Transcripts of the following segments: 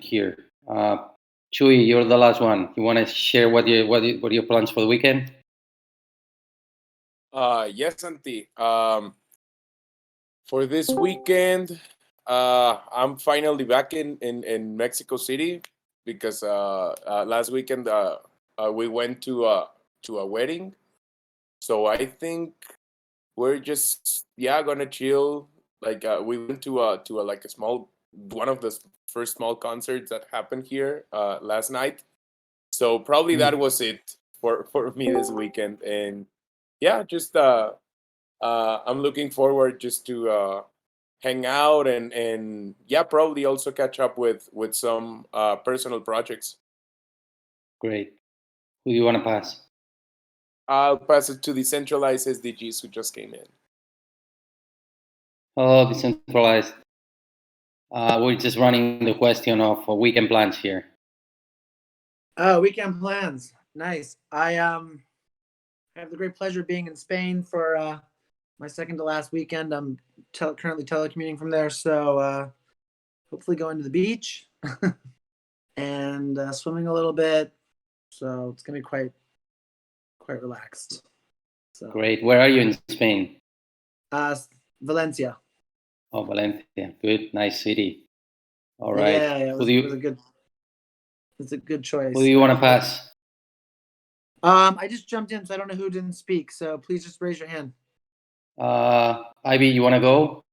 here. Chuy, you're the last one. You want to share what are your plans for the weekend? Yes, Santi. For this weekend, I'm finally back in Mexico City because last weekend we went to a wedding. So I think we're just gonna chill. Like we went to a like a small one of the first small concerts that happened here last night. So probably that was it for me this weekend. And yeah, just I'm looking forward just to hang out and yeah, probably also catch up with some personal projects. Great. Who do you want to pass? I'll pass it to the centralized SDGs who just came in. Oh, decentralized. We're just running the question of weekend plans here. Weekend plans. Nice. I have the great pleasure of being in Spain for my second to last weekend. I'm currently telecommuting from there, so hopefully going to the beach and swimming a little bit. So it's gonna be quite relaxed. So great. Where are you in Spain? Valencia. Oh, Valencia. Good, nice city. All right. Yeah, it was a good choice. Who do you want to pass? I just jumped in, so I don't know who didn't speak. So please just raise your hand. Ivy, you want to go?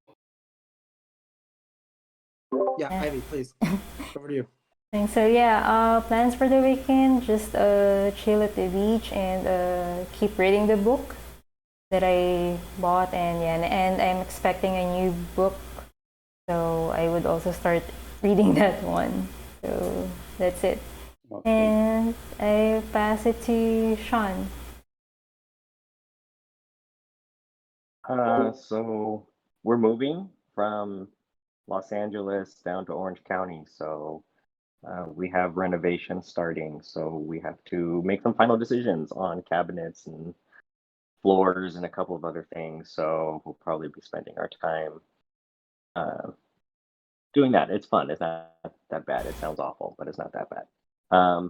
Yeah, Ivy, please. Over to you. So yeah, plans for the weekend, just chill at the beach and keep reading the book that I bought, and I'm expecting a new book, so I would also start reading that one. So that's it. Okay. And I pass it to Sean. So we're moving from Los Angeles down to Orange County, so we have renovations starting, so we have to make some final decisions on cabinets and floors and a couple of other things. So we'll probably be spending our time doing that. It's fun. It's not that bad. It sounds awful, but it's not that bad.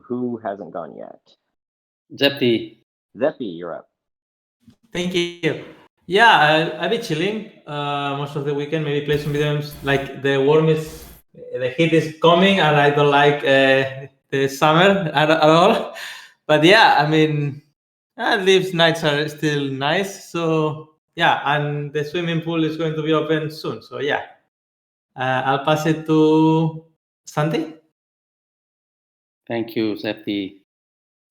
Who hasn't gone yet? Zeppi, you're up. Thank you. Yeah, I'll be chilling most of the weekend. Maybe play some videos. Like the heat is coming, and I don't like the summer at all. But yeah, I mean, these nights are still nice. So yeah, and the swimming pool is going to be open soon. So yeah, I'll pass it to Santi. Thank you, Zeppi.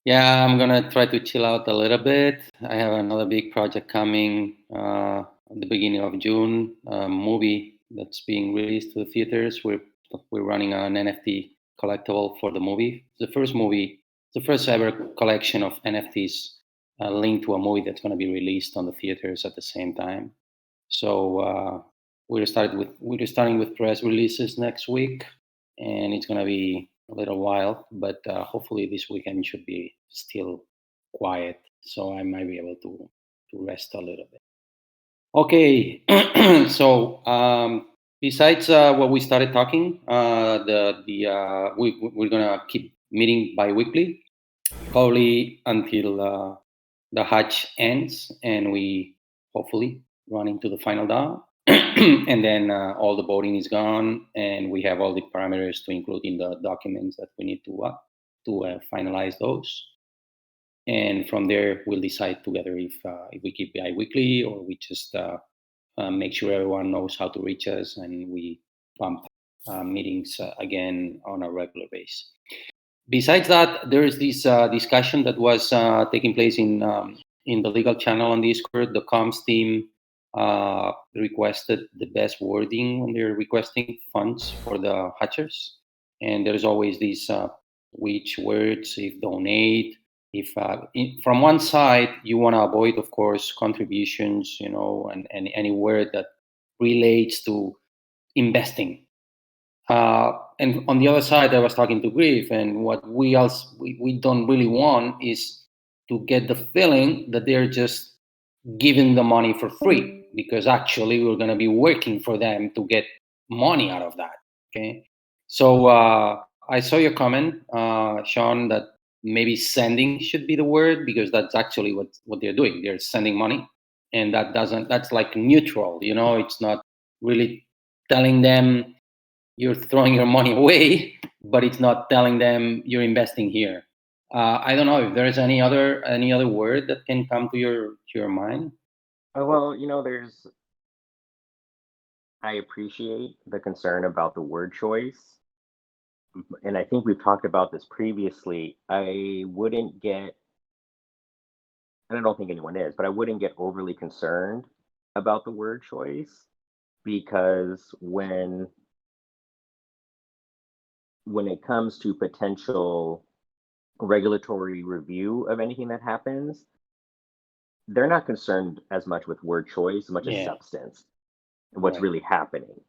Yeah, I'm gonna try to chill out a little bit. I have another big project coming at the beginning of June. A movie that's being released to the theaters. We're running an NFT collectible for the movie. The first ever collection of NFTs linked to a movie that's going to be released on the theaters at the same time. So we're starting with press releases next week, and it's going to be a little while, but hopefully this weekend should be still quiet, so I might be able to rest a little bit. Okay, so besides what we started talking, we're gonna keep meeting bi-weekly, probably until the hatch ends, and we hopefully run into the final down. And then all the voting is gone, and we have all the parameters to include in the documents that we need to finalize those. And from there, we'll decide together if we keep bi-weekly or we just make sure everyone knows how to reach us, and we pump meetings again on a regular basis. Besides that, there is this discussion that was taking place in the legal channel on Discord. The comms team requested the best wording when they're requesting funds for the hatchers, and there's always these which words, if donate, if from one side you want to avoid, of course, contributions, and any word that relates to investing. And on the other side, I was talking to Griff, and what we don't really want is to get the feeling that they're just giving the money for free, because actually we're going to be working for them to get money out of that. Okay, so I saw your comment, Sean, that maybe sending should be the word, because that's actually what they're doing. They're sending money, and that's like neutral. It's not really telling them you're throwing your money away, but it's not telling them you're investing here. I don't know if there's any other word that can come to your mind. Well, I appreciate the concern about the word choice. And I think we've talked about this previously. I wouldn't get, and I don't think anyone is, but I wouldn't get overly concerned about the word choice, because when it comes to potential regulatory review of anything that happens, they're not concerned as much with word choice as much as substance and what's Right. really happening.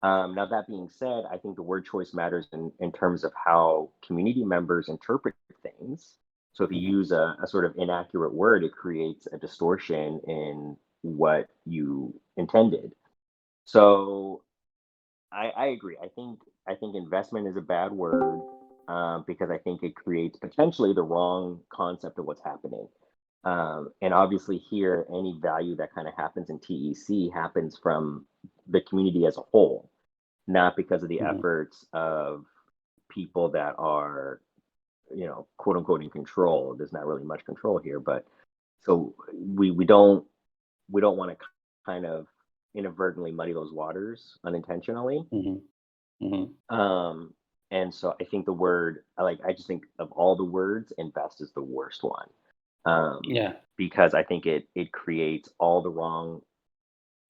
Now, that being said, I think the word choice matters in terms of how community members interpret things. So if you use a sort of inaccurate word, it creates a distortion in what you intended. So I agree. I think investment is a bad word, because I think it creates potentially the wrong concept of what's happening. And obviously here, any value that kind of happens in TEC happens from the community as a whole, not because of the efforts of people that are, quote unquote, in control. There's not really much control here, but so we don't want to kind of inadvertently muddy those waters unintentionally. And so I think the word, I just think of all the words, invest is the worst one. Because I think it creates all the wrong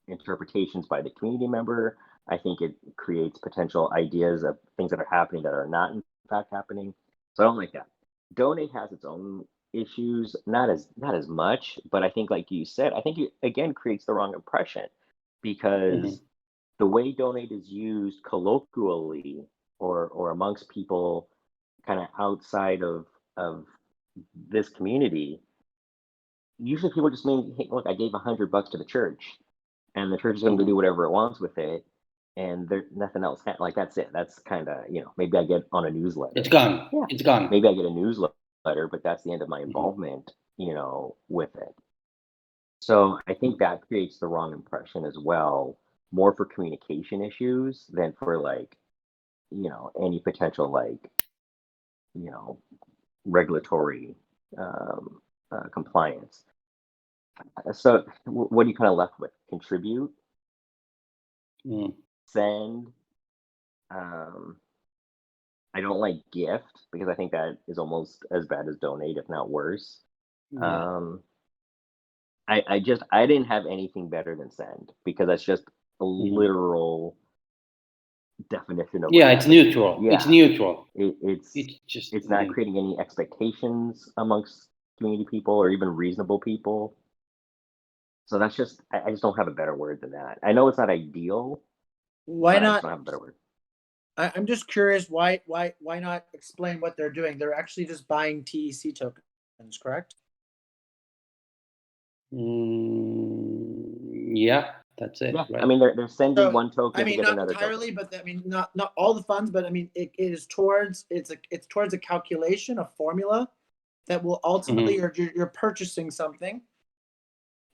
interpretations by the community member. I think it creates potential ideas of things that are happening that are not in fact happening. So I don't like that. Donate has its own issues, not as much, but I think, like you said, I think it again creates the wrong impression, because the way donate is used colloquially or amongst people kind of outside of this community, usually people just mean, hey, look, I gave $100 to the church, and the church is going to do whatever it wants with it, and there's nothing else. Like, that's it. That's kind of, maybe I get on a newsletter. It's gone. Yeah. It's gone. Maybe I get a newsletter, but that's the end of my involvement, with it. So I think that creates the wrong impression as well, more for communication issues than for any potential regulatory compliance. So what are you kind of left with? Contribute, send. I don't like gift, because I think that is almost as bad as donate, if not worse. I didn't have anything better than send, because that's just a literal definition of it's neutral. Yeah. It's neutral. It's not creating any expectations amongst community people or even reasonable people. So that's just, I just don't have a better word than that. I know it's not ideal. Why not? I just don't have a better word. I'm just curious, why not explain what they're doing? They're actually just buying TEC tokens, correct? Yeah, that's it. Yeah, right? I mean, they're sending one token to get not another entirely, token. but not all the funds, but it is towards it's towards a calculation, a formula that will ultimately you're purchasing something,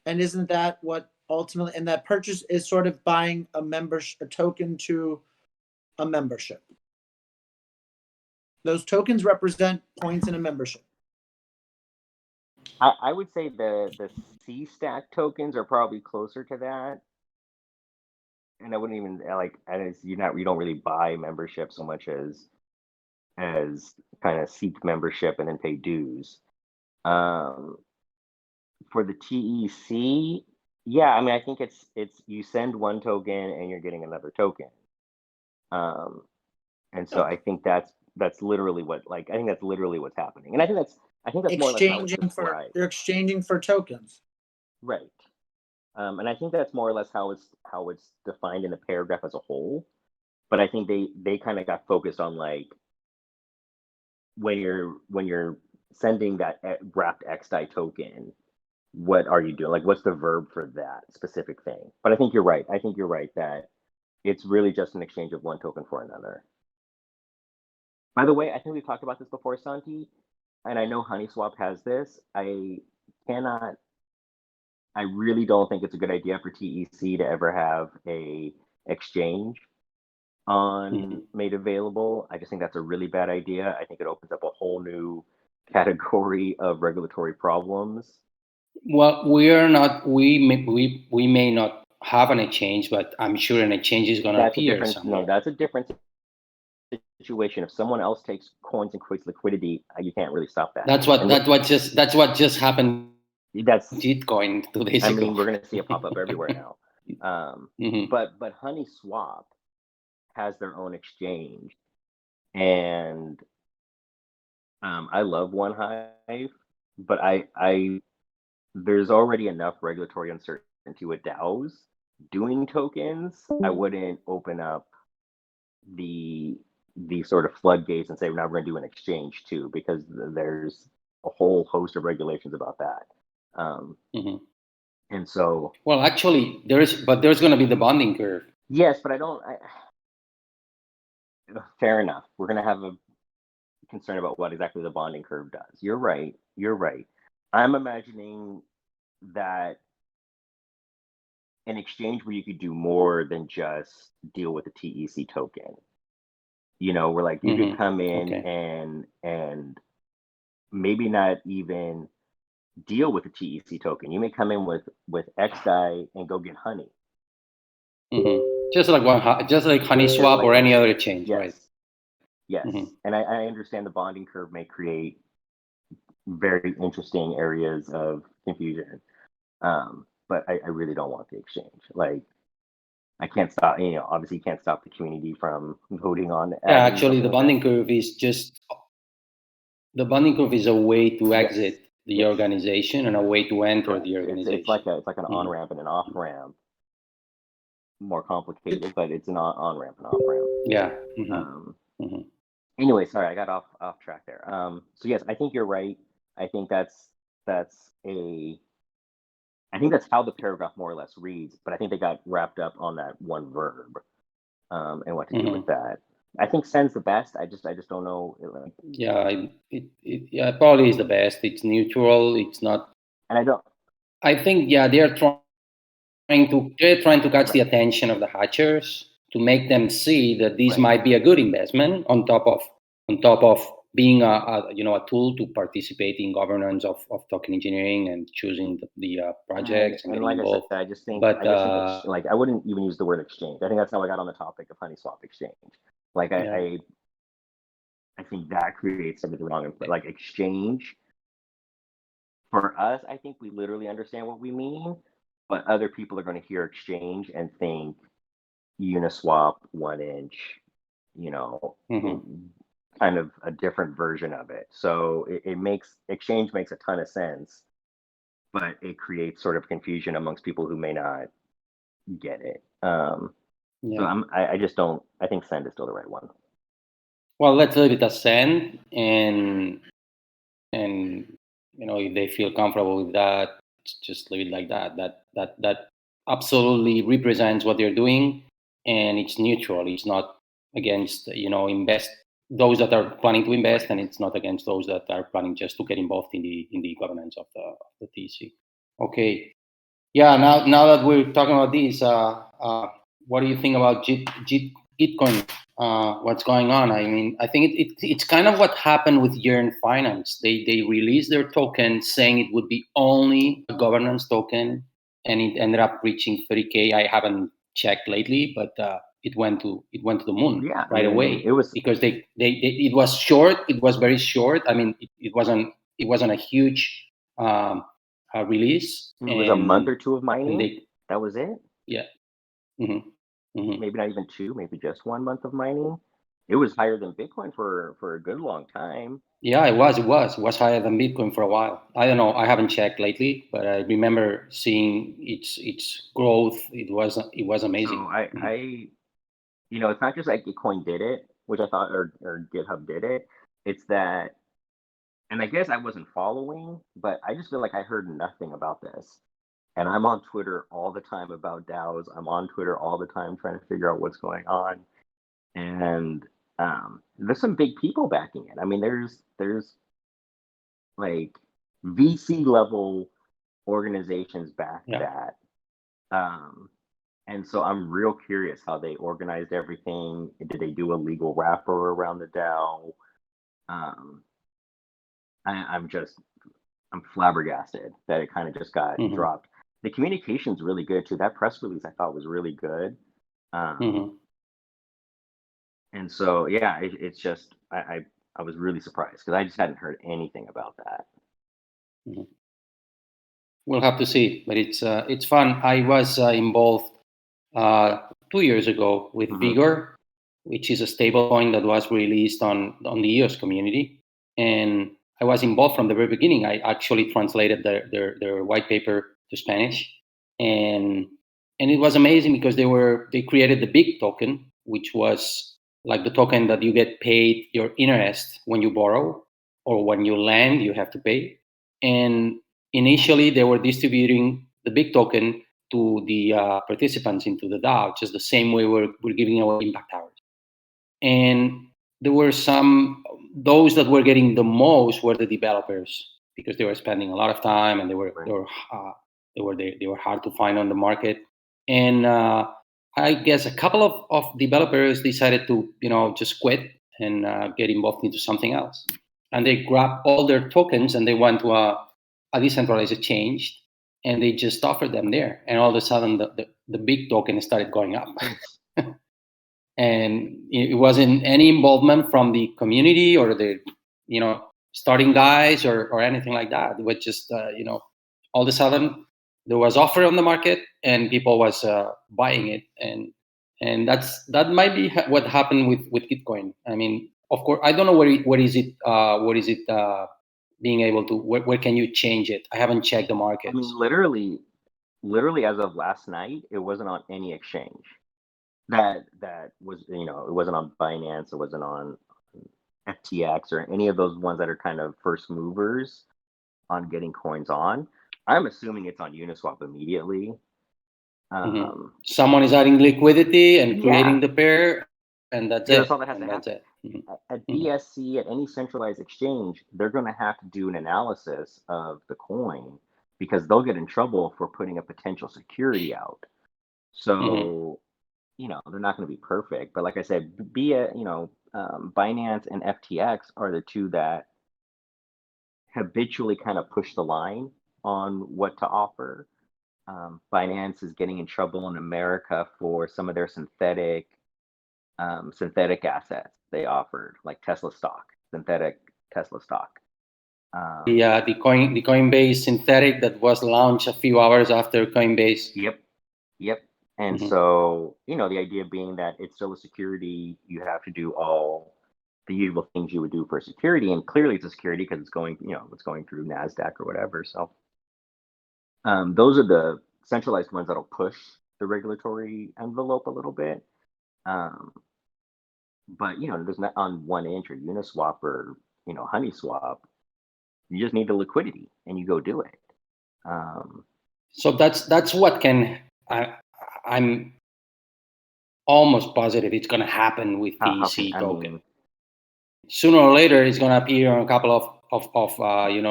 and isn't that what ultimately, and that purchase is sort of buying a token to a membership. Those tokens represent points in a membership. I would say the C stack tokens are probably closer to that. And I wouldn't even you don't really buy membership so much as kind of seek membership and then pay dues. For the TEC, yeah, I mean, I think it's you send one token and you're getting another token. And so I think that's literally what I think that's literally what's happening. And I think that's more or less how it's described. You're exchanging for tokens. Right. And I think that's more or less how it's defined in the paragraph as a whole. But I think they kind of got focused on when you're sending that wrapped XDAI token, what are you doing? What's the verb for that specific thing? But I think you're right. I think you're right that it's really just an exchange of one token for another. By the way, I think we've talked about this before, Santi, and I know HoneySwap has this. Cannot. I really don't think it's a good idea for TEC to ever have a exchange on made available. I just think that's a really bad idea. I think it opens up a whole new category of regulatory problems. Well, we are not. We may not have an exchange, but I'm sure an exchange is going to That's a appear different. somewhere. No, that's a different situation. If someone else takes coins and creates liquidity, you can't really stop that. That's what just happened. That's Bitcoin 2 days ago. I mean, we're going to see it pop up everywhere now. But HoneySwap has their own exchange, and I love OneHive, but I there's already enough regulatory uncertainty with DAOs doing tokens. I wouldn't open up the sort of floodgates and say now we're going to do an exchange too, because there's a whole host of regulations about that. And so, well, actually, there's going to be the bonding curve. Yes, but fair enough. We're going to have a concern about what exactly the bonding curve does. You're right. I'm imagining that an exchange where you could do more than just deal with the TEC token. Where like you could come in and maybe not even deal with the TEC token. You may come in with XDAI and go get honey. Just like HoneySwap or any other exchange, yes. right? Yes, and I understand the bonding curve may create very interesting areas of confusion, but I really don't want the exchange. Like, I can't stop. Obviously, you can't stop the community from voting on. Yeah, actually, the bonding curve is a way to exit the organization and a way to enter the organization. It's like an on ramp and an off ramp. More complicated, but it's an on ramp and off ramp. Yeah. Anyway, sorry, I got off track there. So yes, I think you're right. I think that's how the paragraph more or less reads, but I think they got wrapped up on that one verb, and what to do with that. I think send's the best. I just don't know. It probably is the best. It's neutral. It's not. And I don't. I think they're trying to catch the attention of the hatchers to make them see that this might be a good investment on top of being a tool to participate in governance of token engineering and choosing the projects and like involved. I said, I just think I wouldn't even use the word exchange. I think that's how I got on the topic of HoneySwap exchange. Like I think that creates something wrong. Like exchange for us, I think we literally understand what we mean, but other people are going to hear exchange and think Uniswap 1inch, kind of a different version of it. So exchange makes a ton of sense, but it creates sort of confusion amongst people who may not get it. So I just don't. I think send is still the right one. Well, let's leave it as send, and if they feel comfortable with that, just leave it like that. That absolutely represents what they're doing, and it's neutral. It's not against those that are planning to invest, and it's not against those that are planning just to get involved in the governance of the TC. Okay. Yeah. Now that we're talking about this, what do you think about Gitcoin? What's going on? I mean, I think it's kind of what happened with Yearn Finance. They released their token saying it would be only a governance token, and it ended up reaching 30K. I haven't checked lately, but it went to the moon away. It was because it was short. It was very short. I mean, it wasn't a huge release. It was a month or two of mining. That was it. Yeah. Maybe not even 2, maybe just 1 month of mining. It was higher than Bitcoin for a good long time. Yeah, it was higher than Bitcoin for a while. I don't know. I haven't checked lately, but I remember seeing its growth. It was amazing. So I it's not just like Bitcoin did it, which I thought, or GitHub did it. It's that, and I guess I wasn't following, but I just feel like I heard nothing about this. And I'm on Twitter all the time about DAOs. I'm on Twitter all the time trying to figure out what's going on. And there's some big people backing it. I mean, there's like VC level organizations back that. And so I'm real curious how they organized everything. Did they do a legal wrapper around the DAO? I'm flabbergasted that it kind of just got dropped. The communication's really good too. That press release I thought was really good. And so yeah, it's just I was really surprised because I just hadn't heard anything about that. We'll have to see, but it's fun. I was involved 2 years ago with Vigor, which is a stablecoin that was released on the EOS community, and I was involved from the very beginning. I actually translated their white paper to Spanish, and it was amazing because they created the big token, which was like the token that you get paid your interest when you borrow, or when you lend you have to pay. And initially they were distributing the big token to the participants into the DAO, just the same way we're giving away impact hours. And there were those that were getting the most were the developers, because they were spending a lot of time and they were hard to find on the market. And I guess a couple of developers decided to just quit and get involved into something else. And they grabbed all their tokens and they went to a decentralized exchange, and they just offered them there. And all of a sudden, the big token started going up. And it wasn't any involvement from the community or the starting guys or anything like that. It was just all of a sudden there was offer on the market and people was buying it, and that might be what happened with Bitcoin. I mean, of course, I don't know where is it being able to where can you change it? I haven't checked the markets. I mean, literally as of last night, it wasn't on any exchange. That was, it wasn't on Binance, it wasn't on FTX or any of those ones that are kind of first movers on getting coins on. I'm assuming it's on Uniswap immediately. Someone is adding liquidity and creating the pair, and that's it. That's all that has to happen. At BSC, at any centralized exchange, they're going to have to do an analysis of the coin because they'll get in trouble for putting a potential security out. So, they're not going to be perfect. But like I said, Binance and FTX are the two that habitually kind of push the line on what to offer. Binance is getting in trouble in America for some of their synthetic assets they offered, like Tesla stock, synthetic Tesla stock. The Coinbase synthetic that was launched a few hours after Coinbase. Yep. And so, the idea being that it's still a security, you have to do all the usual things you would do for security, and clearly it's a security because it's going through NASDAQ or whatever. So those are the centralized ones that'll push the regulatory envelope a little bit. But there's not on 1inch or Uniswap or HoneySwap. You just need the liquidity and you go do it. So that's what can I'm almost positive it's going to happen with the C token. Sooner or later, it's going to appear on a couple of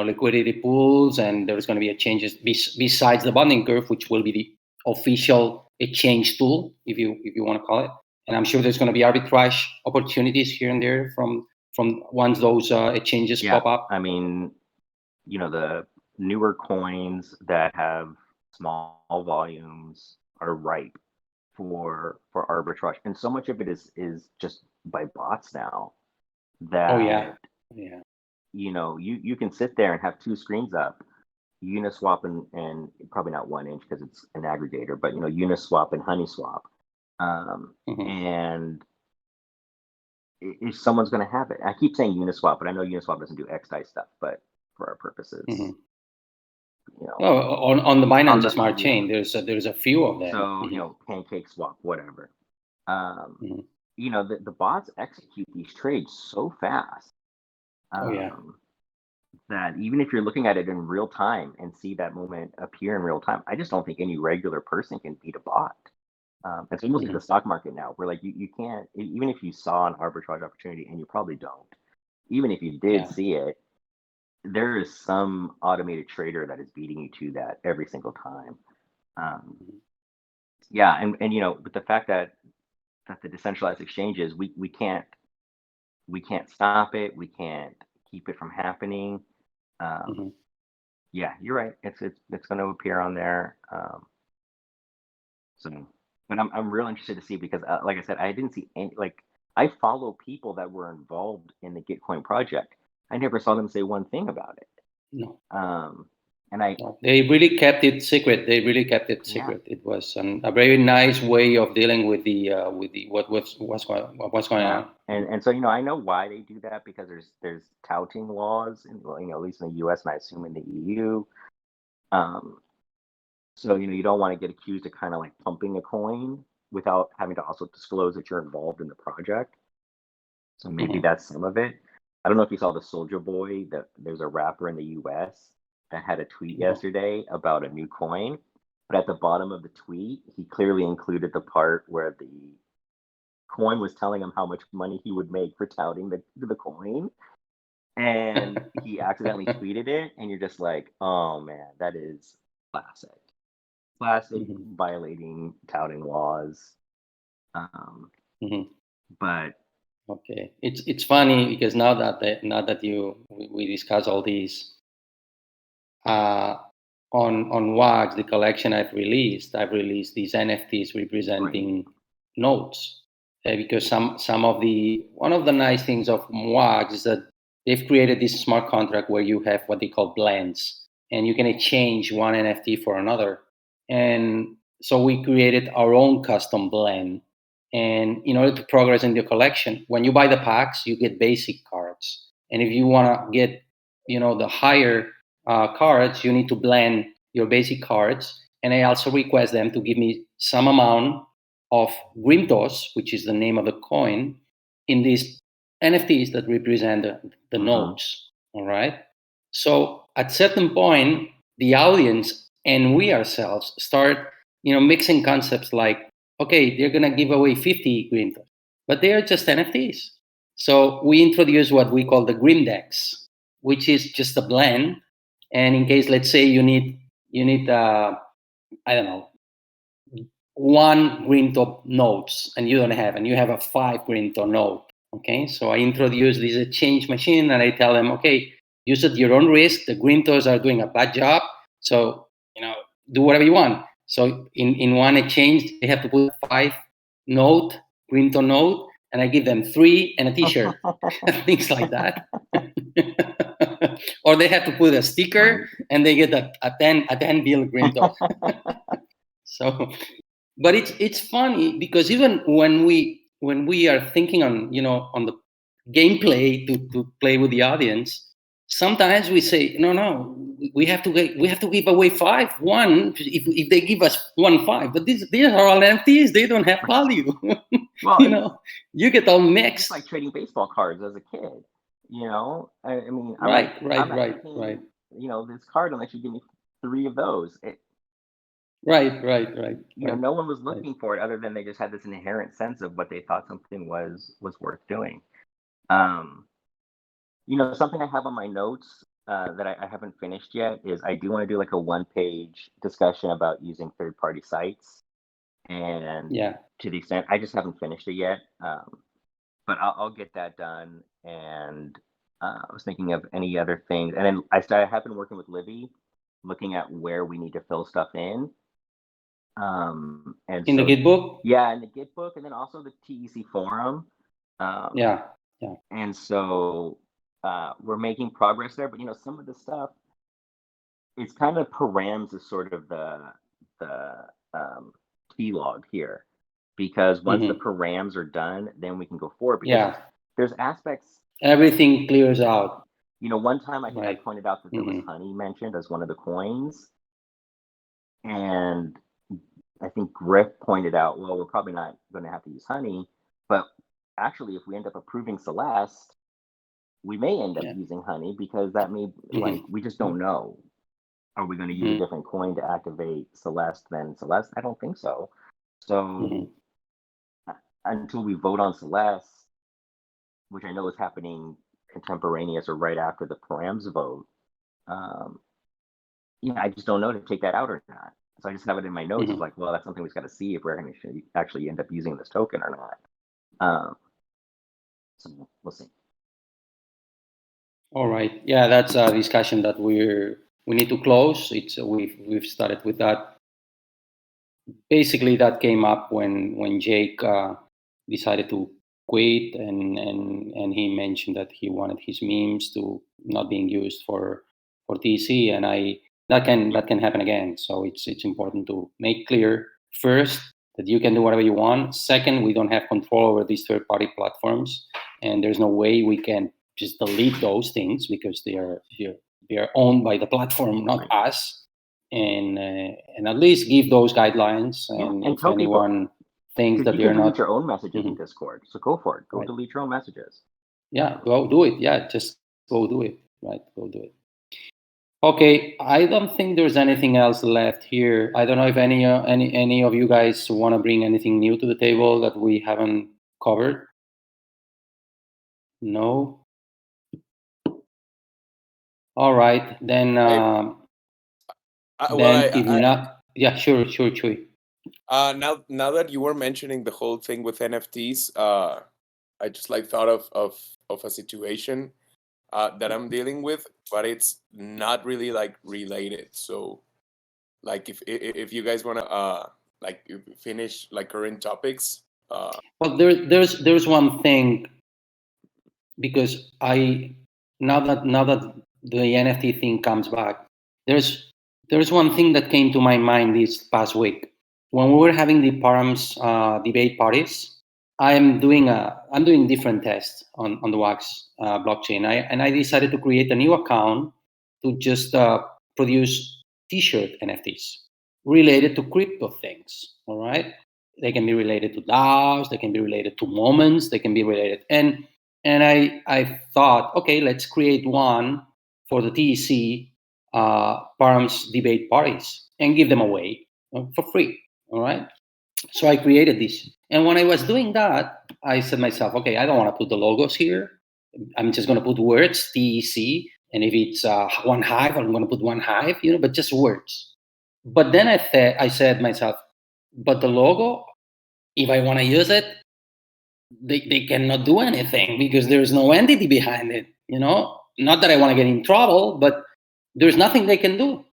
liquidity pools, and there's going to be a changes besides the bonding curve, which will be the official exchange tool, if you want to call it. And I'm sure there's going to be arbitrage opportunities here and there from once those exchanges pop up. I mean, the newer coins that have small volumes are ripe for arbitrage, and so much of it is just by bots now that you can sit there and have two screens up, Uniswap and probably not 1inch because it's an aggregator, but Uniswap and HoneySwap, and if someone's going to have it, I keep saying Uniswap, but I know Uniswap doesn't do XDAI stuff, but for our purposes. On the Binance Smart Chain, there's a few of them. So Pancake Swap, whatever. The bots execute these trades so fast that even if you're looking at it in real time and see that movement appear in real time, I just don't think any regular person can beat a bot. It's almost like the stock market now, where like you can't, even if you saw an arbitrage opportunity, and you probably don't, even if you did see it, there is some automated trader that is beating you to that every single time. Yeah, and but the fact that the decentralized exchanges, we can't stop it, we can't keep it from happening. Yeah, you're right. It's going to appear on there. So, but I'm real interested to see, because like I said, I didn't see any, like, I follow people that were involved in the Gitcoin project. I never saw them say one thing about it. No. And they really kept it secret. They really kept it secret. It was a very nice way of dealing with the what's going on. And so I know why they do that, because there's touting laws, and at least in the U.S. and I assume in the EU. So you don't want to get accused of kind of like pumping a coin without having to also disclose that you're involved in the project. So maybe that's some of it. I don't know if you saw the Soldier Boy. That there's a rapper in the U.S. that had a tweet yesterday about a new coin, but at the bottom of the tweet, he clearly included the part where the coin was telling him how much money he would make for touting the coin, and he accidentally tweeted it, and you're just like, oh man, that is classic violating touting laws. But okay, it's funny because now that we discuss all these on WAX, the collection I've released these NFTs representing nodes, because one of the nice things of WAX is that they've created this smart contract where you have what they call blends, and you can exchange one NFT for another. And so we created our own custom blend. And in order to progress in the collection, when you buy the packs, you get basic cards. And if you want to get, the higher cards, you need to blend your basic cards. And I also request them to give me some amount of Grintos, which is the name of the coin, in these NFTs that represent the nodes. All right. So at certain point, the audience and we ourselves start, mixing concepts like, okay, they're going to give away 50 Grintos, but they are just NFTs. So we introduce what we call the Grindex, which is just a blend. And in case, let's say you need I don't know, 1 Grinto nodes, and you don't have, and you have a 5 Grinto node. Okay, so I introduce this exchange machine, and I tell them, okay, use it at your own risk. The Grintos are doing a bad job, so do whatever you want. So in one exchange, they have to put 5 node Grinto node, and I give them 3 and a T-shirt, things like that. Or they have to put a sticker, and they get a 10 bill Grinto. So, but it's funny because even when we are thinking on the gameplay to play with the audience, sometimes we say no, we have to give away 5 1 if they give us 1 5, but these are all NFTs, they don't have value. Well, you get all mixed. It's like trading baseball cards as a kid. I mean, right. This card unless you give me 3 of those. Right. No one was looking for it, other than they just had this inherent sense of what they thought something was worth doing. Something I have on my notes that I haven't finished yet is I do want to do like a 1-page discussion about using third-party sites, and to the extent I just haven't finished it yet, but I'll get that done. And I was thinking of any other things, and then I have been working with Livy, looking at where we need to fill stuff in. And in the Gitbook? Yeah, in the Gitbook, and then also the TEC forum. Yeah. And so we're making progress there, but some of the stuff, it's kind of params is sort of the key log here, because once the params are done, then we can go forward. Because there's aspects. Everything clears out. One time I think I pointed out that there was honey mentioned as one of the coins, and I think Griff pointed out, well, we're probably not going to have to use honey, but actually, if we end up approving Celeste, we may end up using honey, because that may, we just don't know. Are we going to use a different coin to activate Celeste than Celeste? I don't think so. So until we vote on Celeste, which I know is happening contemporaneous or right after the params vote, I just don't know to take that out or not. So I just have it in my notes. It's like, well, that's something we've got to see if we're going to actually end up using this token or not. So we'll see. All right. Yeah, that's a discussion that we need to close. It's we've started with that. Basically, that came up when Jake decided to quit, and he mentioned that he wanted his memes to not being used for TC, and that can happen again. So it's important to make clear first that you can do whatever you want. Second, we don't have control over these third-party platforms, and there's no way we can just delete those things because they are owned by the platform, not us. And at least give those guidelines. And if anyone thinks that they're not, you can delete your own messages in Discord. So go for it. Go delete your own messages. Yeah, go do it. Yeah, just go do it. Right, go do it. Okay, I don't think there's anything else left here. I don't know if any of you guys want to bring anything new to the table that we haven't covered. No. All right, then. Yeah, sure, Chuy. Now that you were mentioning the whole thing with NFTs, I just thought of a situation that I'm dealing with, but it's not really related. So, if you guys wanna finish current topics. Well, there's one thing, because now that the NFT thing comes back, there's one thing that came to my mind this past week when we were having the params debate parties. I'm doing different tests on the Wax blockchain. I decided to create a new account to just produce T-shirt NFTs related to crypto things. All right, they can be related to DAOs, they can be related to moments, they can be related. And I thought, okay, let's create one for the TEC params debate parties and give them away for free. All right. So I created this. And when I was doing that, I said to myself, okay, I don't want to put the logos here. I'm just going to put words, TEC. And if it's one hive, I'm going to put one hive, but just words. But then I said to myself, but the logo, if I want to use it, they cannot do anything because there's no entity behind it. Not that I want to get in trouble, but there's nothing they can do.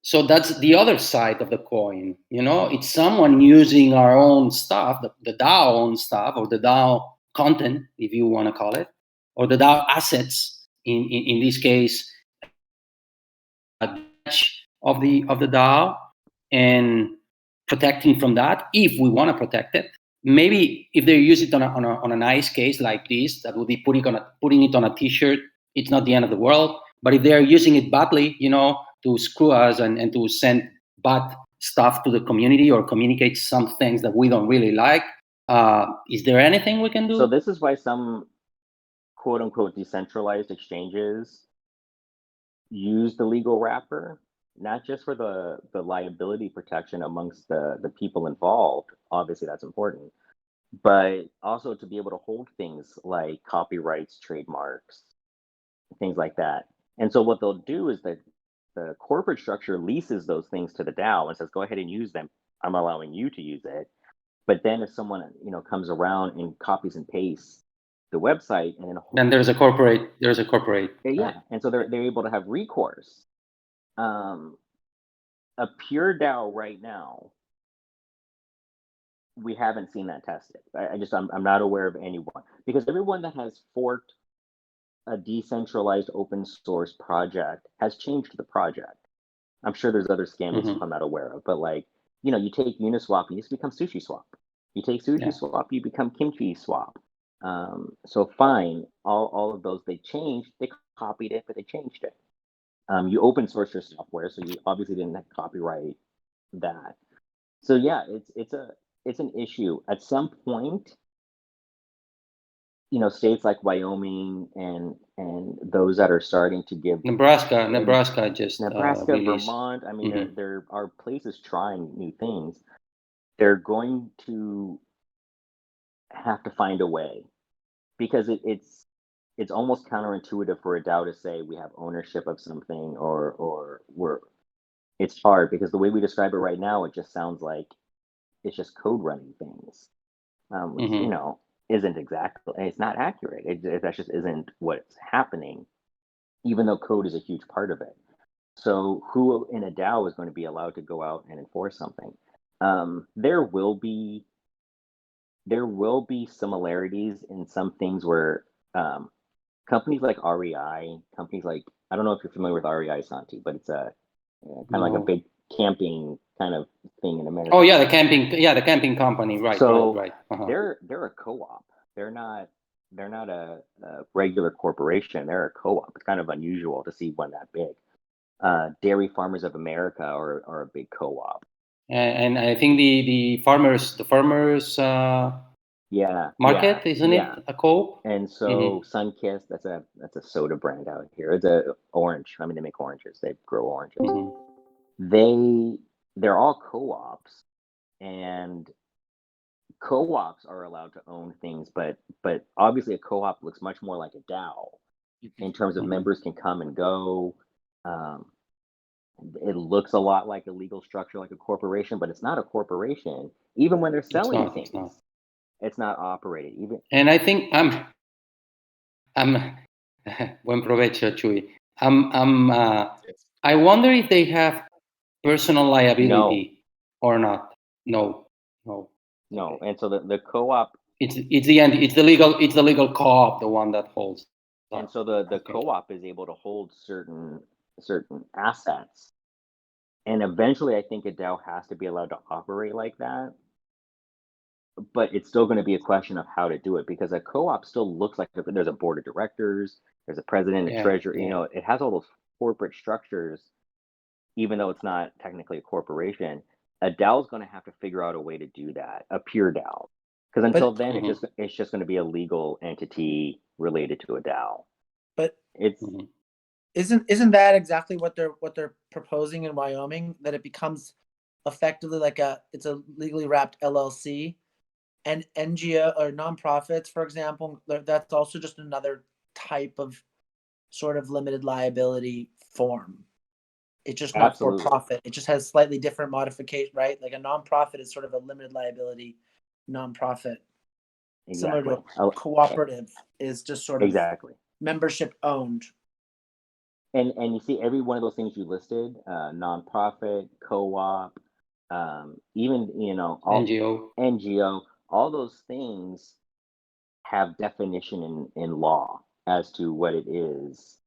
So that's the other side of the coin. It's someone using our own stuff, the DAO own stuff, or the DAO content, if you want to call it, or the DAO assets. In this case, of the DAO, and protecting from that if we want to protect it. Maybe if they use it on a nice case like this, that would be putting it on a T-shirt. It's not the end of the world. But if they are using it badly, to screw us and to send bad stuff to the community or communicate some things that we don't really like, is there anything we can do? So this is why some quote unquote decentralized exchanges use the legal wrapper, not just for the liability protection amongst the people involved. Obviously, that's important, but also to be able to hold things like copyrights, trademarks, things like that. And so what they'll do is that the corporate structure leases those things to the DAO and says, go ahead and use them. I'm allowing you to use it. But then if someone comes around and copies and pastes the website, and then there's a corporate. Yeah, and so they're able to have recourse. A pure DAO right now, we haven't seen that tested. I'm not aware of anyone, because everyone that has forked a decentralized open source project has changed the project. I'm sure there's other scams I'm not aware of, but you take Uniswap, you just become Sushi Swap. You take Sushi Swap, you become Kimchi Swap. So fine, all of those, they changed, they copied it, but they changed it. You open source your software, so you obviously didn't copyright that. So yeah, it's an issue. At some point, states like Wyoming and those that are starting to give Nebraska, Vermont. I mean, there are places trying new things. they're going to have to find a way, because it's almost counterintuitive for a DAO to say we have ownership of something, or we're, it's hard because the way we describe it right now, it just sounds like it's just code running things, which isn't exactly, it's not accurate. That just isn't what's happening, even though code is a huge part of it. So who in a DAO is going to be allowed to go out and enforce something? There will be similarities in some things where companies like REI, companies like, I don't know if you're familiar with REI, Santi, but it's a kind of like a big camping kind of thing in America. Oh yeah, the camping company, right? So right. They're a co-op. They're not a regular corporation. They're a co-op. It's kind of unusual to see one that big. Dairy Farmers of America are a big co-op. And I think the farmers market, isn't it a co-op? And so Sunkist, that's a soda brand out here. It's a orange. I mean, they make oranges. They grow oranges. They're all co-ops, and co-ops are allowed to own things, but obviously a co-op looks much more like a DAO in terms of members can come and go. It looks a lot like a legal structure, like a corporation, but it's not a corporation. Even when they're selling things, it's not operated. And I think I'm buen provecho, Chuy. I wonder if they have personal liability or not. No. And so the co-op, it's the legal co-op, the one that holds. And so the co-op is able to hold certain assets, and eventually I think a DAO has to be allowed to operate like that. But it's still going to be a question of how to do it, because a co-op still looks like there's a board of directors, there's a president, a treasurer. It has all those corporate structures, even though it's not technically a corporation. A DAO is going to have to figure out a way to do that, a pure DAO, because until then it's just going to be a legal entity related to a DAO. But it's isn't that exactly what they're proposing in Wyoming, that it becomes effectively like it's a legally wrapped LLC? And NGO or nonprofits, for example, that's also just another type of sort of limited liability form. It's just not for profit. It just has slightly different modification, right? Like a nonprofit is sort of a limited liability nonprofit. Similar to a cooperative is just sort of membership owned. And you see every one of those things you listed, nonprofit, co-op, even NGO. All those things have definition in law as to what it is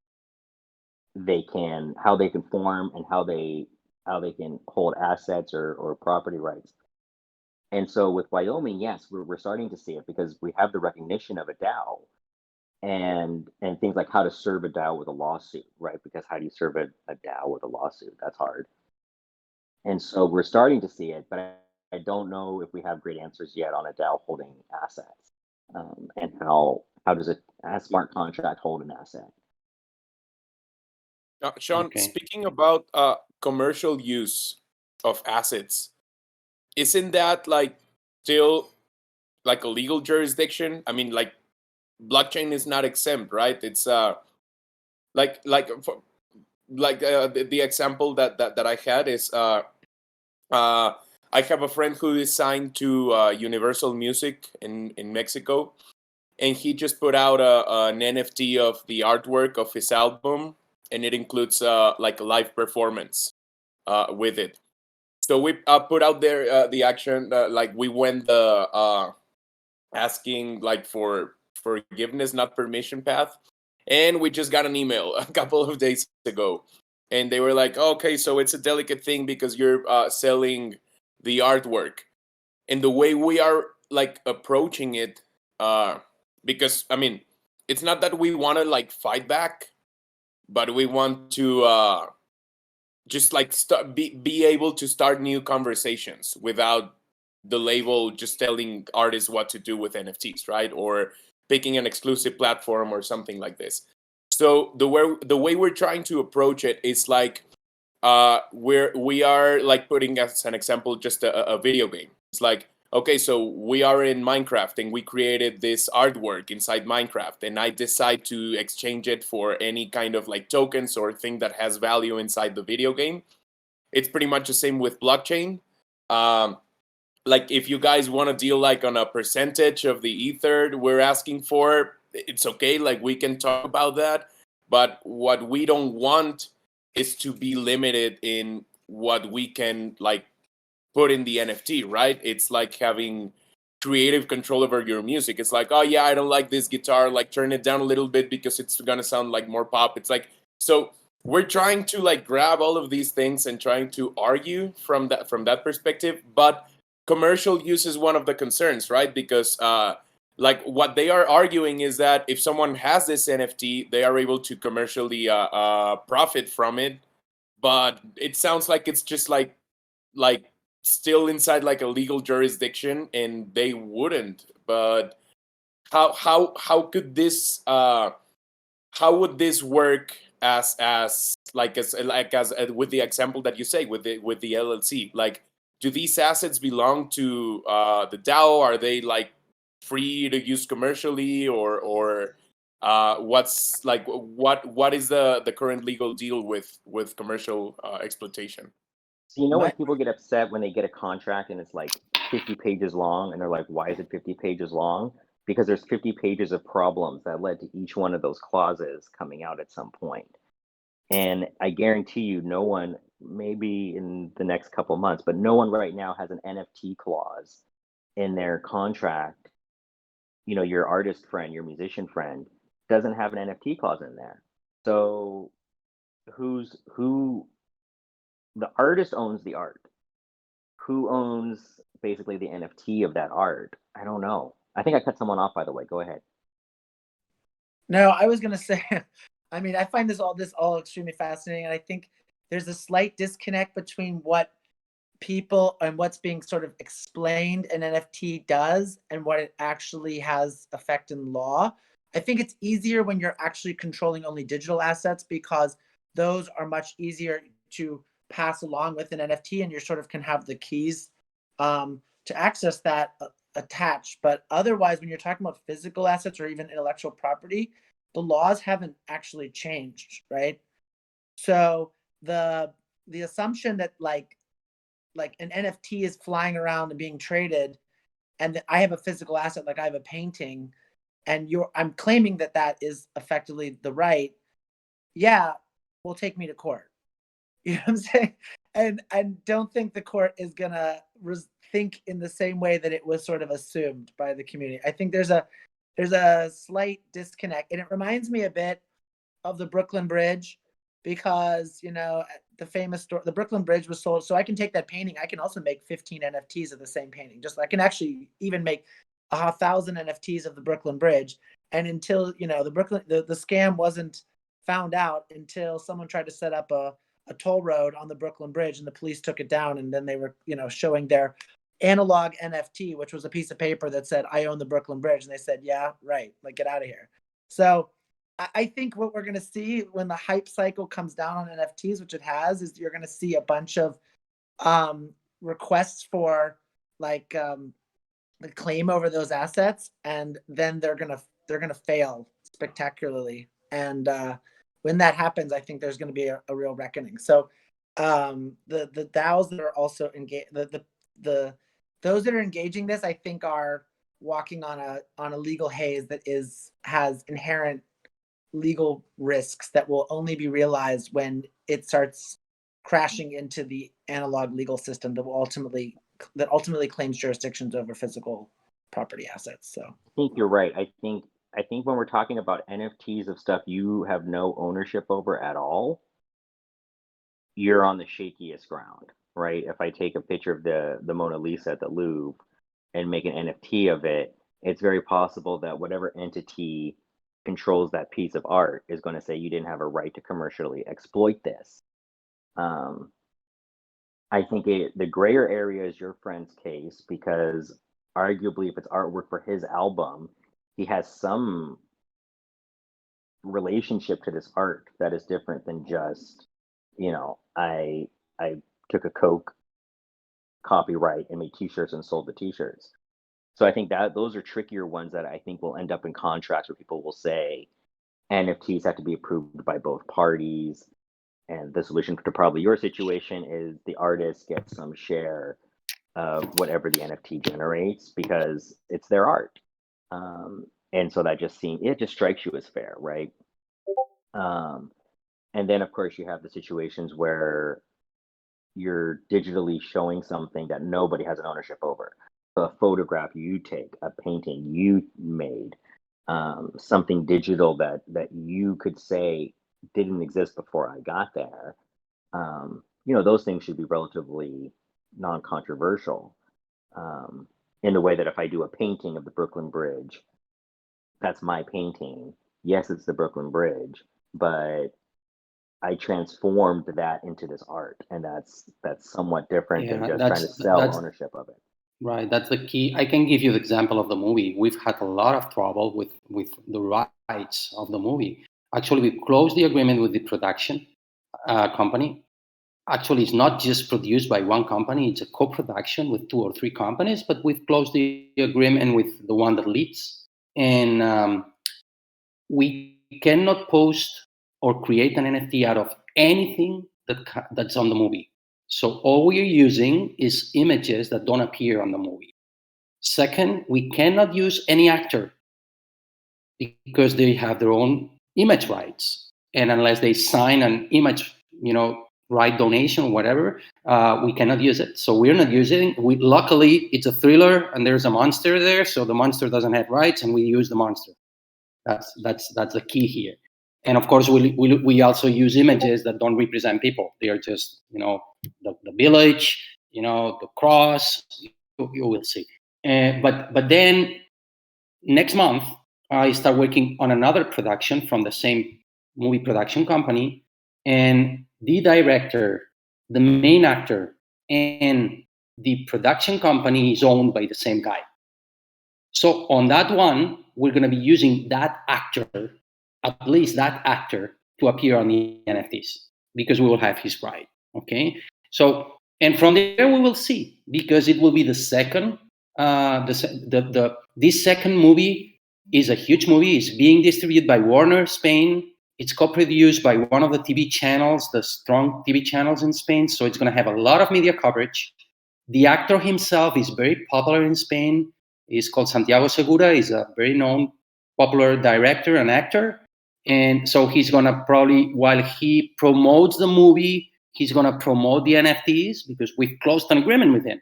how they can form and how they can hold assets or property rights. And so with Wyoming, yes, we're starting to see it, because we have the recognition of a DAO and things like how to serve a DAO with a lawsuit, right? Because how do you serve a DAO with a lawsuit? That's hard. And so we're starting to see it, but I don't know if we have great answers yet on a DAO holding assets, and how does a smart contract hold an asset? Sean, speaking about commercial use of assets, isn't that like still like a legal jurisdiction? I mean, like blockchain is not exempt, right? It's the example that I had is I have a friend who is signed to Universal Music in Mexico, and he just put out an NFT of the artwork of his album, and it includes like a live performance with it. So we put out there the action, like we went the asking like for forgiveness, not permission path, and we just got an email a couple of days ago, and they were like, okay, so it's a delicate thing because you're selling the artwork. And the way we are like approaching it, because I mean, it's not that we want to like fight back, but we want to just like be able to start new conversations without the label just telling artists what to do with NFTs, right? Or picking an exclusive platform or something like this. So the way we're trying to approach it is like we are like putting as an example just a video game. It's like, okay, so we are in Minecraft and we created this artwork inside Minecraft, and I decide to exchange it for any kind of like tokens or thing that has value inside the video game. It's pretty much the same with blockchain. Like if you guys want to deal like on a percentage of the ether we're asking for, it's okay. Like we can talk about that. But what we don't want is to be limited in what we can like put in the NFT, right? It's like having creative control over your music. It's like, oh yeah, I don't like this guitar, like turn it down a little bit because it's gonna sound like more pop. It's like, so we're trying to like grab all of these things and trying to argue from that perspective. But commercial use is one of the concerns, right? Because like what they are arguing is that if someone has this NFT, they are able to commercially profit from it. But it sounds like it's just like still inside like a legal jurisdiction, and they wouldn't. But how could this how would this work as with the example that you say with the LLC? Like, do these assets belong to the DAO? Are they like free to use commercially, or what's like what is the current legal deal with commercial exploitation? So you know when My- people get upset when they get a contract and it's like 50 pages long, and they're like, why is it 50 pages long? Because there's 50 pages of problems that led to each one of those clauses coming out at some point. And I guarantee you, no one, maybe in the next couple months, but no one right now has an NFT clause in their contract. You know, your artist friend, your musician friend doesn't have an NFT clause in there. So who the artist owns the art. Who owns basically the NFT of that art? I don't know. I think I cut someone off, by the way. Go ahead. No, I was gonna say, I mean, I find this all extremely fascinating, and I think there's a slight disconnect between what people and what's being sort of explained an NFT does and what it actually has effect in law. I think it's easier when you're actually controlling only digital assets, because those are much easier to pass along with an NFT, and you sort of can have the keys to access that attached. But otherwise, when you're talking about physical assets or even intellectual property, the laws haven't actually changed, right? So the assumption that like an NFT is flying around and being traded, and that I have a physical asset, like I have a painting, and I'm claiming that that is effectively the right. Yeah, will take me to court. You know what I'm saying? And I don't think the court is gonna think in the same way that it was sort of assumed by the community. I think there's a slight disconnect, and it reminds me a bit of the Brooklyn Bridge, because the famous story, the Brooklyn Bridge was sold. So I can take that painting, I can also make 15 NFTs of the same painting. Just I can actually even make 1,000 NFTs of the Brooklyn Bridge. And until the scam wasn't found out until someone tried to set up a toll road on the Brooklyn Bridge, and the police took it down, and then they were showing their analog NFT, which was a piece of paper that said, I own the Brooklyn Bridge. And they said, yeah, right, like get out of here. So I think what we're going to see when the hype cycle comes down on NFTs, which it has, is you're going to see a bunch of requests for like the claim over those assets, and then they're gonna fail spectacularly. And when that happens, I think there's going to be a real reckoning. So the DAOs that are also engaged, those that are engaging this, I think are walking on a legal haze that has inherent legal risks that will only be realized when it starts crashing into the analog legal system that ultimately claims jurisdictions over physical property assets. So I think you're right. I think when we're talking about NFTs of stuff you have no ownership over at all, you're on the shakiest ground, right? If I take a picture of the Mona Lisa at the Louvre and make an NFT of it, it's very possible that whatever entity controls that piece of art is going to say you didn't have a right to commercially exploit this. I think the grayer area is your friend's case, because arguably if it's artwork for his album, he has some relationship to this art that is different than just, I took a Coke copyright and made t-shirts and sold the t-shirts. So I think that those are trickier ones that I think will end up in contracts where people will say NFTs have to be approved by both parties. And the solution to probably your situation is the artist gets some share of whatever the NFT generates because it's their art. And so that just strikes you as fair, right? And then of course you have the situations where you're digitally showing something that nobody has an ownership over. So a photograph you take, a painting you made, something digital that you could say didn't exist before I got there. Those things should be relatively non-controversial, in the way that if I do a painting of the Brooklyn Bridge, that's my painting. Yes, it's the Brooklyn Bridge, but I transformed that into this art, and that's somewhat different than just trying to sell ownership of it. Right, that's the key. I can give you the example of the movie. We've had a lot of trouble with the rights of the movie. Actually, we closed the agreement with the production company. Actually, it's not just produced by one company. It's a co-production with 2 or 3 companies, but we've closed the agreement with the one that leads. And we cannot post or create an NFT out of anything that's on the movie. So all we are using is images that don't appear on the movie. Second, we cannot use any actor because they have their own image rights. And unless they sign an image, right donation or whatever, we cannot use it. So we're not using it. Luckily, it's a thriller and there's a monster there. So the monster doesn't have rights and we use the monster. That's the key here. And of course, we also use images that don't represent people. They are just, the village, the cross. You will see. But then next month, I start working on another production from the same movie production company, and the director, the main actor, and the production company is owned by the same guy. So on that one, we're going to be using that actor, at least that actor, to appear on the NFTs because we will have his right. Okay. So, and from there we will see, because it will be the second. This second movie is a huge movie. It's being distributed by Warner Spain. It's co-produced by one of the TV channels, the strong TV channels in Spain. So it's going to have a lot of media coverage. The actor himself is very popular in Spain. He's called Santiago Segura. He's a very known, popular director and actor. And so he's going to probably, while he promotes the movie, he's going to promote the NFTs because we've closed an agreement with him.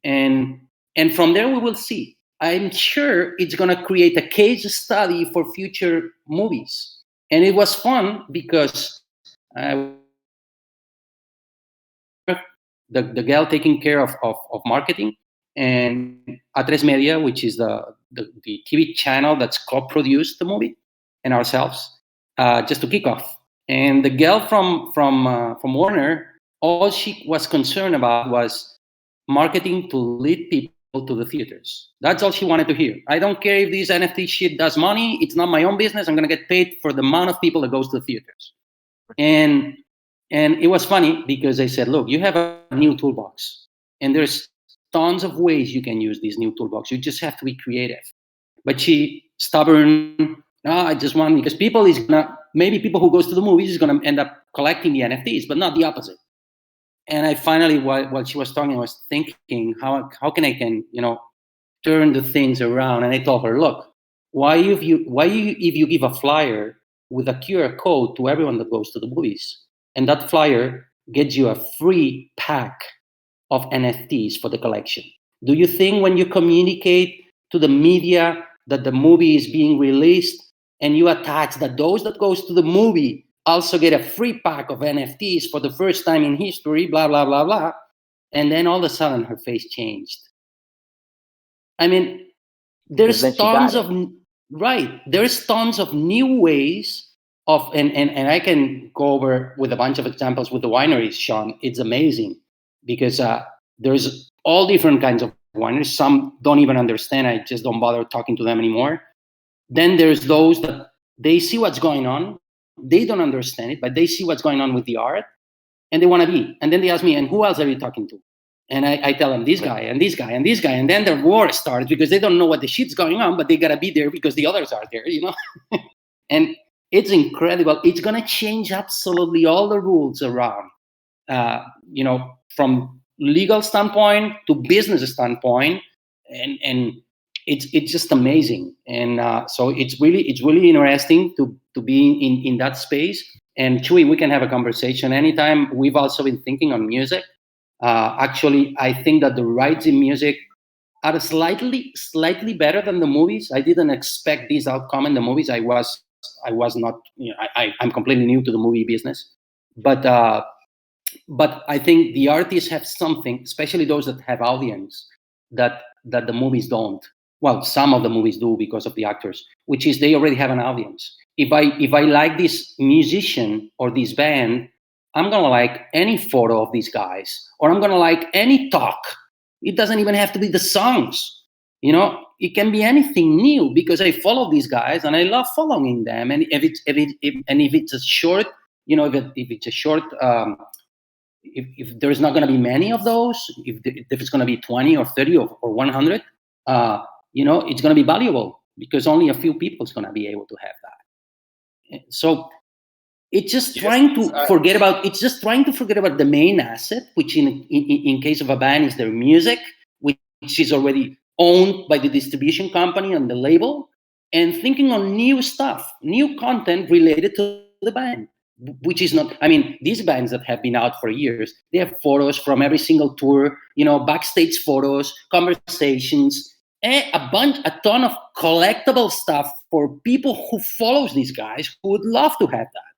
And from there, we will see. I'm sure it's going to create a case study for future movies. And it was fun because the girl taking care of marketing, and A3 Media, which is the TV channel that's co-produced the movie, and ourselves, just to kick off. And the girl from Warner, all she was concerned about was marketing to lead people to the theaters. That's all she wanted to hear. I don't care if this NFT shit does money. It's not my own business. I'm going to get paid for the amount of people that goes to the theaters. And it was funny because I said, look, you have a new toolbox, and there's tons of ways you can use this new toolbox. You just have to be creative. But she, stubborn, I just want, because maybe people who goes to the movies is going to end up collecting the NFTs, but not the opposite. And I finally, while she was talking, I was thinking, how can I turn the things around? And I told her, look, why if you give a flyer with a QR code to everyone that goes to the movies, and that flyer gets you a free pack of NFTs for the collection? Do you think when you communicate to the media that the movie is being released and you attach that those that goes to the movie also get a free pack of NFTs for the first time in history, blah, blah, blah, blah. And then all of a sudden her face changed. I mean, there's tons of new ways of, and I can go over with a bunch of examples with the wineries, Sean. It's amazing because there's all different kinds of wineries. Some don't even understand. I just don't bother talking to them anymore. Then there's those that they see what's going on. They don't understand it, but they see what's going on with the art and they want to be. And then they ask me, and who else are you talking to? And I tell them this guy and this guy and this guy, and then the war starts because they don't know what the shit's going on, but they gotta be there because the others are there, And it's incredible. It's gonna change absolutely all the rules around, from legal standpoint to business standpoint, and it's just amazing. And so it's really interesting to be in that space. And Chewy, we can have a conversation anytime. We've also been thinking on music. Actually, I think that the rights in music are slightly better than the movies. I didn't expect this outcome in the movies. I was not. I'm completely new to the movie business, but I think the artists have something, especially those that have audience, that the movies don't. Well, some of the movies do because of the actors, which is they already have an audience. If I like this musician or this band, I'm gonna like any photo of these guys, or I'm gonna like any talk. It doesn't even have to be the songs. It can be anything new because I follow these guys and I love following them. And if it's a short, if it's a short, if there's not going to be many of those, if it's going to be 20 or 30 or 100, it's going to be valuable because only a few people is going to be able to have that. So it's just trying to forget about the main asset, which in case of a band is their music, which is already owned by the distribution company and the label, and thinking on new stuff, new content related to the band, which is not, these bands that have been out for years, they have photos from every single tour, backstage photos, conversations, a ton of collectible stuff for people who follows these guys who would love to have that.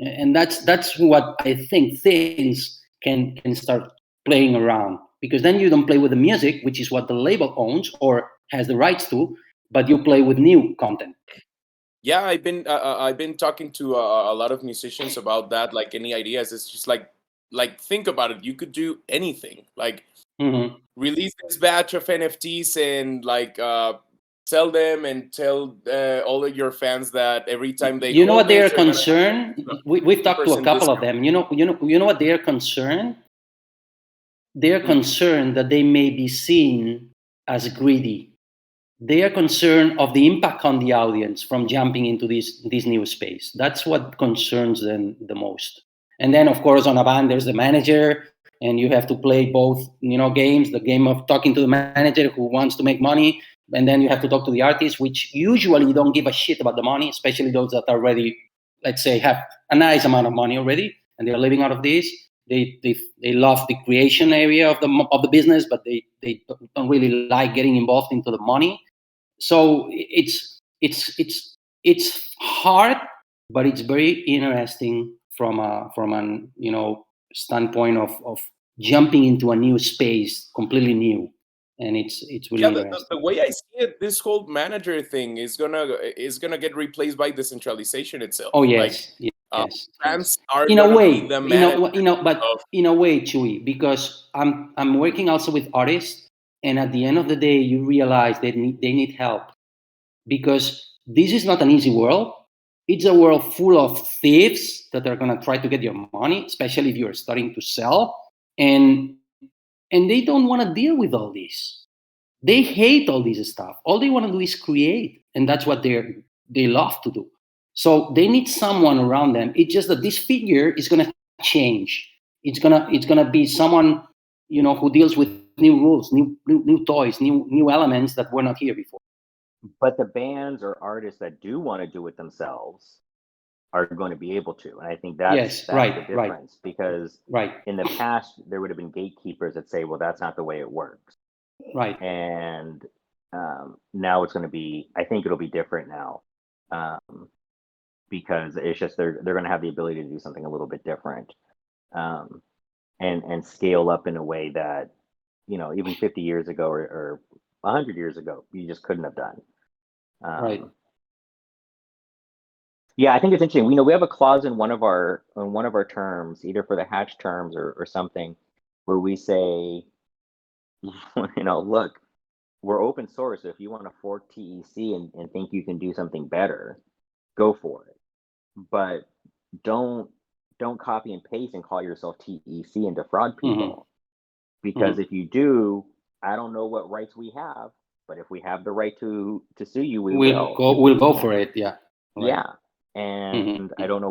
And that's what I think things can start playing around, because then you don't play with the music, which is what the label owns or has the rights to, but you play with new content. Yeah, I've been talking to a lot of musicians about that. Like, any ideas? It's just like think about it. You could do anything. Like, release this batch of NFTs and sell them and tell all of your fans that every time they what they are concerned. We've talked to a couple of them. You know what they are concerned. They are concerned that they may be seen as greedy. They are concerned of the impact on the audience from jumping into this new space. That's what concerns them the most. And then, of course, on a band, there's the manager, and you have to play both, games, the game of talking to the manager who wants to make money, and then you have to talk to the artist, which usually don't give a shit about the money, especially those that are already, let's say, have a nice amount of money already, and they're living out of this. They love the creation area of the business, but they don't really like getting involved into the money. So it's hard, but it's very interesting from an standpoint of jumping into a new space, completely new, and it's really interesting. The way I see it, this whole manager thing is gonna get replaced by decentralization itself. Oh yes, yes. Fans are in a way, the but in a way, Chewy, because I'm working also with artists, and at the end of the day, you realize they need help, because this is not an easy world. It's a world full of thieves that are going to try to get your money, especially if you're starting to sell, and they don't want to deal with all this. They hate all this stuff. All they want to do is create, and that's what they love to do. So they need someone around them. It's just that this figure is going to change. It's gonna be someone who deals with new rules, new toys, new elements that were not here before. But the bands or artists that do want to do it themselves are going to be able to. And I think that's the difference. Because in the past, there would have been gatekeepers that say, well, that's not the way it works. Right. And now it's going to be, I think it'll be different now. Because it's just they're going to have the ability to do something a little bit different. And scale up in a way that, even 50 years ago or 100 years ago, you just couldn't have done. Right. Yeah, I think it's interesting. We have a clause in one of our terms, either for the hatch terms or something, where we say, look, we're open source. So if you want to fork TEC and think you can do something better, go for it. But don't copy and paste and call yourself TEC and defraud people. Because if you do, I don't know what rights we have, but if we have the right to sue you, we'll go for it. Yeah. Right. Yeah. And I don't know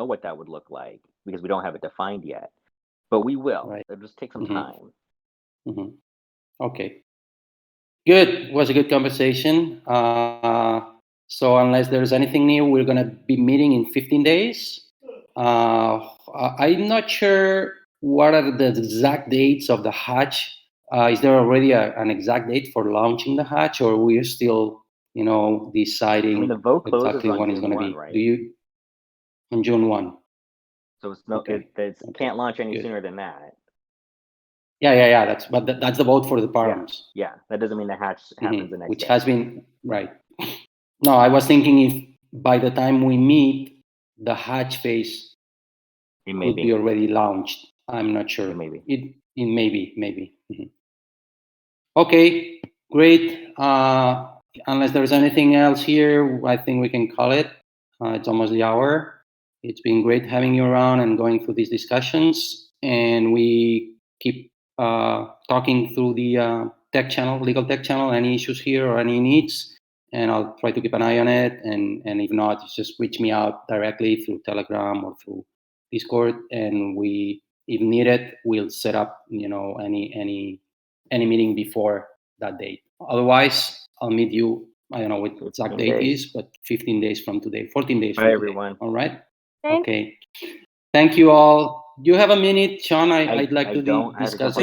what that would look like because we don't have it defined yet. But we will. Right. It'll just take some time. Okay. Good. It was a good conversation. So unless there's anything new, we're gonna be meeting in 15 days. I'm not sure what are the exact dates of the hatch. Is there already an exact date for launching the hatch, or we're still, deciding? I mean, the vote closes exactly on when it's June going to 1, be? right? Do you on June 1? So it's Okay. can't launch any Good. sooner than that. Yeah. That's the vote for the params. Yeah. That doesn't mean the hatch happens the next which day. has been right. No, I was thinking if by the time we meet, the hatch phase could be already launched. I'm not sure. It may be. It may be, maybe. Okay, great. Unless there's anything else here, I think we can call it. It's almost the hour. It's been great having you around and going through these discussions. And we keep talking through the tech channel, legal tech channel, any issues here or any needs. And I'll try to keep an eye on it. And if not, just reach me out directly through Telegram or through Discord. And if needed, we'll set up, any meeting before that date. Otherwise, I'll meet you. I don't know what the exact date is, but 15 days from today, 14 days from today. Everyone. All right. Okay. Thank you all. You have a minute, Sean. I'd like to discuss.